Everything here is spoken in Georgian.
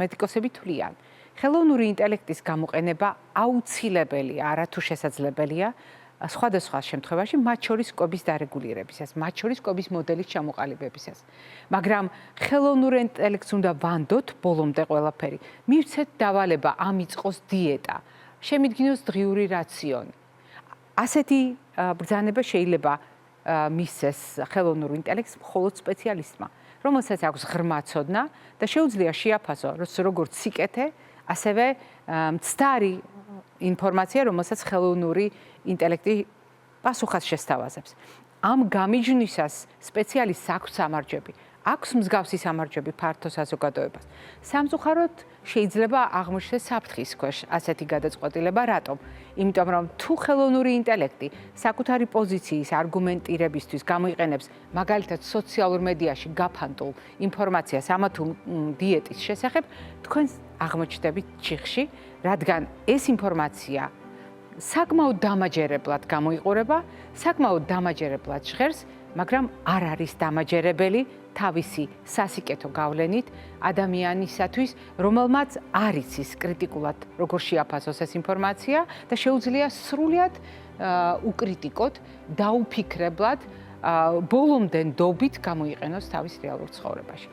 მედიკოსები თვლიან, ხელოვნური ინტელექტის გამოყენება აუცილებელია, არათუ შესაძლებელია სხვადასხვა შემთხვევაში, მათ შორის კვების დარეგულირებისას, მათ შორის კვების მოდელის ჩამოყალიბებისას. მაგრამ ხელოვნურ ინტელექტს უნდა ვანდოთ ბოლომდე ყველაფერი. მივცეთ დავალება, ამიწყოს დიეტა, შემიდგინოს დღიური რაციონი. ასეთი ბრძანება შეიძლება მისცეს ხელოვნურ ინტელექტს მხოლოდ სპეციალისტმა, რომელსაც აქვს ღრმა ცოდნა და შეუძლია შეაფასო როგორც სიკეთე, ასევე მცდარი ინფორმაცია, რომელსაც ხელოვნური ინტელექტი პასუხად შესთავაზებს. ამ გამიჯვნისას სპეციალისტს აქვს სამარჯვები. აქვს მსგავსი სამარჯვები ფართო საზოგადოებას. სამწუხაროდ შეიძლება აღმოჩნდეს საფრთხის ქვეშ ასეთი გადაწყვეტილება, რატომ? იმიტომ რომ თუ ხელოვნური ინტელექტი საკუთარი პოზიციის არგუმენტირებისთვის გამოიყენებს მაგალითად სოციალურ მედიაში გაფანტულ ინფორმაციას ამა თუ დიეტის შესახებ, თქვენ აღმოჩნდებით ჩიხში, რადგან ეს ინფორმაცია საკმაოდ დამაჯერებლად გამოიყურება, საკმაოდ დამაჯერებლად ჟღერს, მაგრამ არ არის დამაჯერებელი თავისი სასიკეთო გავლენით ადამიანისათვის, რომელმაც არ იცის კრიტიკულად როგორ შეაფასოს ეს ინფორმაცია და შეუძლია სრულად უკრიტიკოთ, დაუფიქრებლად, ბოლომდე ნდობით გამოიყენოს თავის რეალურ ცხოვრებაში.